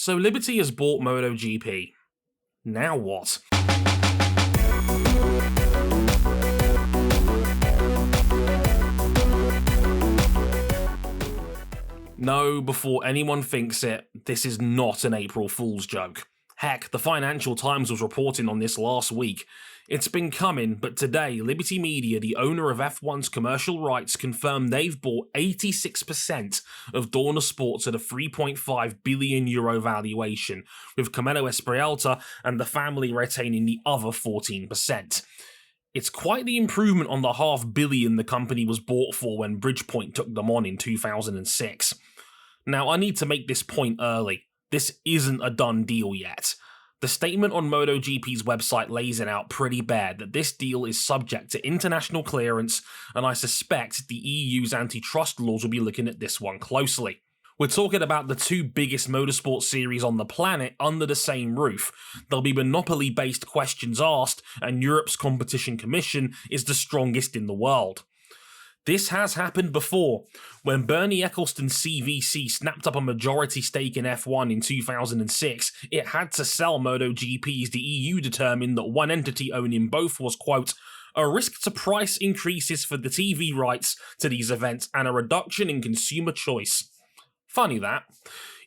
So Liberty has bought MotoGP. Now what? No, before anyone thinks it, this is not an April Fool's joke. Heck, the Financial Times was reporting on this last week. It's been coming, but today, Liberty Media, the owner of F1's commercial rights, confirmed they've bought 86% of Dorna Sports at a €3.5 billion valuation, with Carmelo Esprielta and the family retaining the other 14%. It's quite the improvement on the $500 million the company was bought for when Bridgepoint took them on in 2006. Now, I need to make this point early. This isn't a done deal yet. The statement on MotoGP's website lays it out pretty bare that this deal is subject to international clearance, and I suspect the EU's antitrust laws will be looking at this one closely. We're talking about the two biggest motorsport series on the planet under the same roof. There'll be monopoly-based questions asked, and Europe's Competition Commission is the strongest in the world. This has happened before. When Bernie Ecclestone's CVC snapped up a majority stake in F1 in 2006, it had to sell MotoGP as the EU determined that one entity owning both was, quote, a risk to price increases for the TV rights to these events and a reduction in consumer choice. Funny that.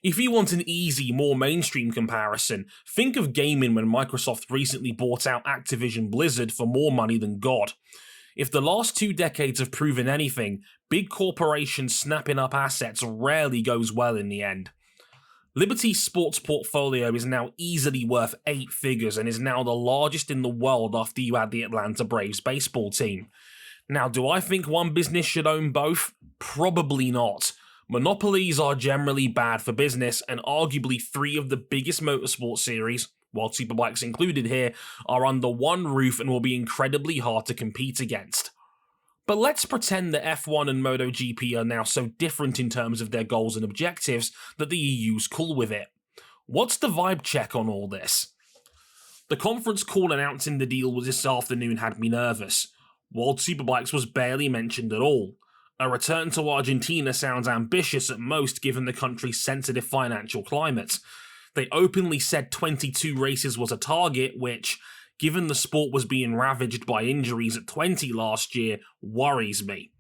If you want an easy, more mainstream comparison, think of gaming when Microsoft recently bought out Activision Blizzard for more money than God. If the last 2 decades have proven anything, big corporations snapping up assets rarely goes well in the end. Liberty's sports portfolio is now easily worth 8 figures and is now the largest in the world after you add the Atlanta Braves baseball team. Now, do I think one business should own both? Probably not. Monopolies are generally bad for business, and arguably 3 of the biggest motorsport series, World Superbikes included here, are under one roof and will be incredibly hard to compete against. But let's pretend that F1 and MotoGP are now so different in terms of their goals and objectives that the EU's cool with it. What's the vibe check on all this? The conference call announcing the deal this afternoon had me nervous. World Superbikes was barely mentioned at all. A return to Argentina sounds ambitious at most given the country's sensitive financial climate. They openly said 22 races was a target, which, given the sport was being ravaged by injuries at 20 last year, worries me.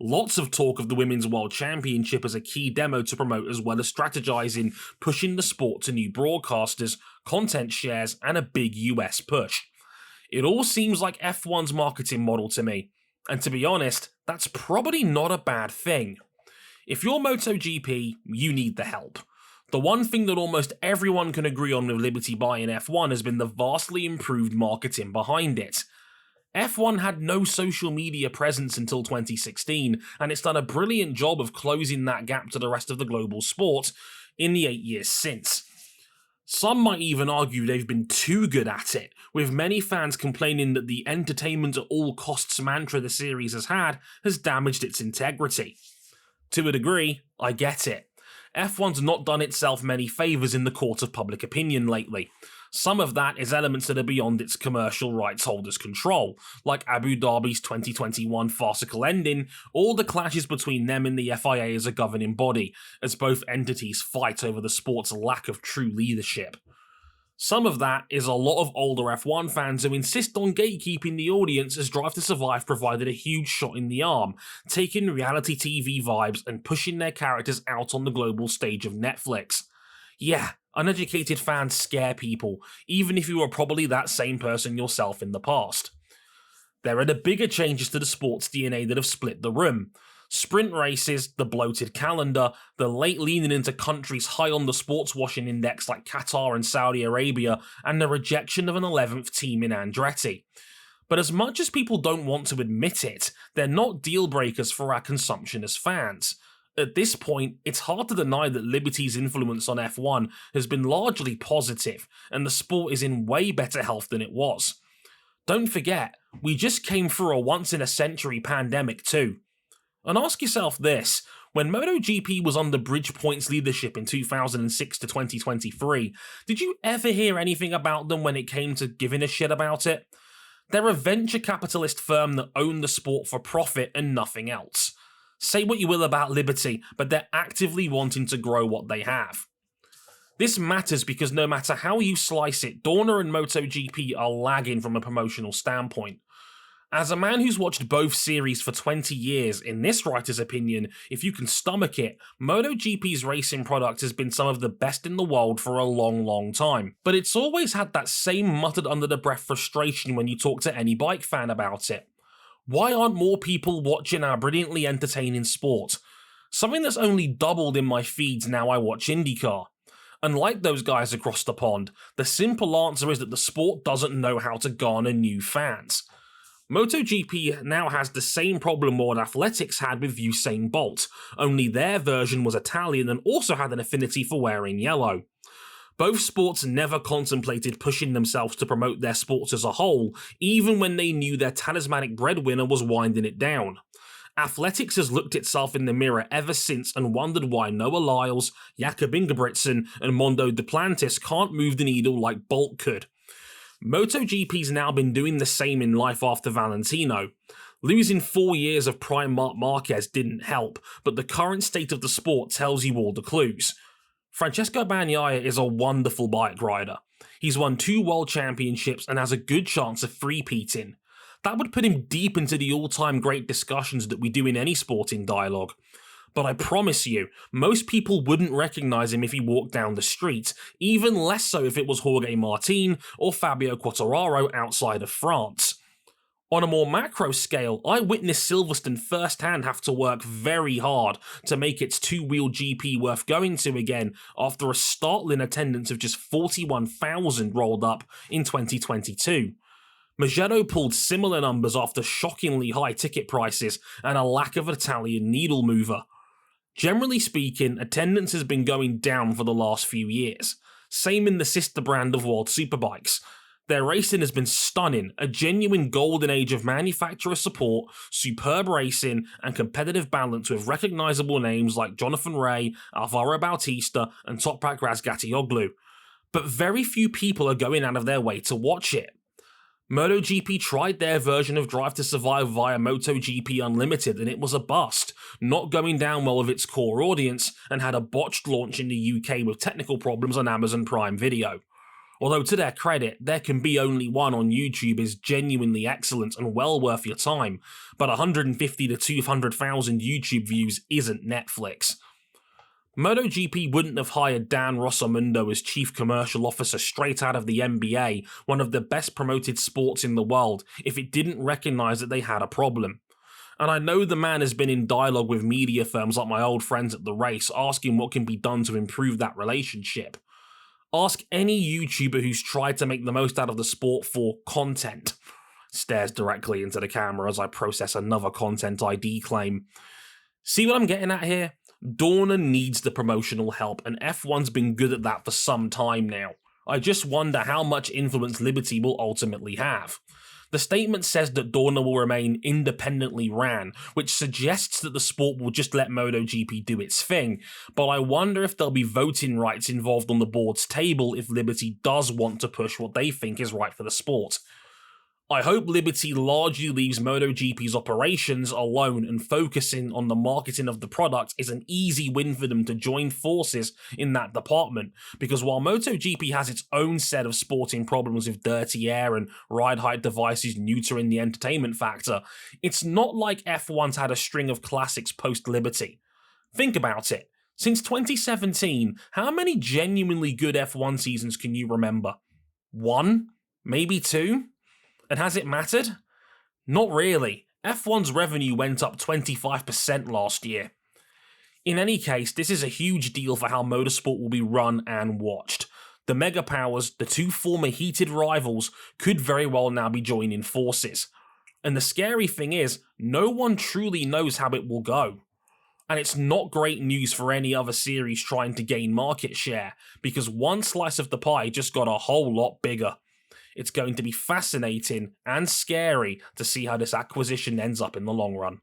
Lots of talk of the Women's World Championship as a key demo to promote, as well as strategizing, pushing the sport to new broadcasters, content shares, and a big US push. It all seems like F1's marketing model to me, and to be honest, that's probably not a bad thing. If you're MotoGP, you need the help. The one thing that almost everyone can agree on with Liberty buying F1 has been the vastly improved marketing behind it. F1 had no social media presence until 2016, and it's done a brilliant job of closing that gap to the rest of the global sport in the 8 years since. Some might even argue they've been too good at it, with many fans complaining that the entertainment at all costs mantra the series has damaged its integrity. To a degree, I get it. F1's not done itself many favours in the court of public opinion lately. Some of that is elements that are beyond its commercial rights holders' control, like Abu Dhabi's 2021 farcical ending, or the clashes between them and the FIA as a governing body, as both entities fight over the sport's lack of true leadership. Some of that is a lot of older F1 fans who insist on gatekeeping the audience, as Drive to Survive provided a huge shot in the arm, taking reality TV vibes and pushing their characters out on the global stage of Netflix. Yeah, uneducated fans scare people, even if you were probably that same person yourself in the past. There are the bigger changes to the sport's DNA that have split the room. Sprint races, the bloated calendar, the late leaning into countries high on the sports washing index like Qatar and Saudi Arabia, and the rejection of an 11th team in Andretti. But as much as people don't want to admit it, they're not deal breakers for our consumption as fans. At this point, it's hard to deny that Liberty's influence on F1 has been largely positive, and the sport is in way better health than it was. Don't forget, we just came through a once-in-a-century pandemic too. And ask yourself this, when MotoGP was under Bridgepoint's leadership in 2006 to 2023, did you ever hear anything about them when it came to giving a shit about it? They're a venture capitalist firm that own the sport for profit and nothing else. Say what you will about Liberty, but they're actively wanting to grow what they have. This matters because no matter how you slice it, Dorna and MotoGP are lagging from a promotional standpoint. As a man who's watched both series for 20 years, in this writer's opinion, if you can stomach it, MotoGP's racing product has been some of the best in the world for a long time. But it's always had that same muttered under the breath frustration when you talk to any bike fan about it. Why aren't more people watching our brilliantly entertaining sport? Something that's only doubled in my feeds now I watch IndyCar. Unlike those guys across the pond, the simple answer is that the sport doesn't know how to garner new fans. MotoGP now has the same problem World Athletics had with Usain Bolt, only their version was Italian and also had an affinity for wearing yellow. Both sports never contemplated pushing themselves to promote their sports as a whole, even when they knew their talismanic breadwinner was winding it down. Athletics has looked itself in the mirror ever since and wondered why Noah Lyles, Jakob Ingebrigtsen and Mondo Duplantis can't move the needle like Bolt could. MotoGP's now been doing the same in life after Valentino. Losing 4 years of prime Marc Marquez didn't help, but the current state of the sport tells you all the clues. Francesco Bagnaia is a wonderful bike rider. He's won 2 world championships and has a good chance of three-peating. That would put him deep into the all-time great discussions that we do in any sporting dialogue. But I promise you, most people wouldn't recognise him if he walked down the street, even less so if it was Jorge Martin or Fabio Quartararo outside of France. On a more macro scale, I witnessed Silverstone firsthand have to work very hard to make its two-wheel GP worth going to again after a startling attendance of just 41,000 rolled up in 2022. Maggio pulled similar numbers after shockingly high ticket prices and a lack of Italian needle mover. Generally speaking, attendance has been going down for the last few years. Same in the sister brand of World Superbikes. Their racing has been stunning, a genuine golden age of manufacturer support, superb racing, and competitive balance with recognisable names like Jonathan Rea, Alvaro Bautista, and Toprak Razgatlioglu. But very few people are going out of their way to watch it. MotoGP tried their version of Drive to Survive via MotoGP Unlimited and it was a bust, not going down well with its core audience, and had a botched launch in the UK with technical problems on Amazon Prime Video. Although to their credit, There Can Be Only One on YouTube is genuinely excellent and well worth your time, but 150 to 200,000 YouTube views isn't Netflix. MotoGP wouldn't have hired Dan Rossamundo as Chief Commercial Officer straight out of the NBA, one of the best promoted sports in the world, if it didn't recognise that they had a problem. And I know the man has been in dialogue with media firms like my old friends at the race, asking what can be done to improve that relationship. Ask any YouTuber who's tried to make the most out of the sport for content. Stares directly into the camera as I process another content ID claim. See what I'm getting at here? Dorna needs the promotional help, and F1's been good at that for some time now. I just wonder how much influence Liberty will ultimately have. The statement says that Dorna will remain independently ran, which suggests that the sport will just let MotoGP do its thing, but I wonder if there'll be voting rights involved on the board's table if Liberty does want to push what they think is right for the sport. I hope Liberty largely leaves MotoGP's operations alone and focusing on the marketing of the product is an easy win for them to join forces in that department, because while MotoGP has its own set of sporting problems with dirty air and ride height devices neutering the entertainment factor, it's not like F1's had a string of classics post-Liberty. Think about it. Since 2017, how many genuinely good F1 seasons can you remember? 1? Maybe 2? And has it mattered? Not really. F1's revenue went up 25% last year. In any case, this is a huge deal for how motorsport will be run and watched. The mega powers, the two former heated rivals, could very well now be joining forces. And the scary thing is, no one truly knows how it will go. And it's not great news for any other series trying to gain market share, because one slice of the pie just got a whole lot bigger. It's going to be fascinating and scary to see how this acquisition ends up in the long run.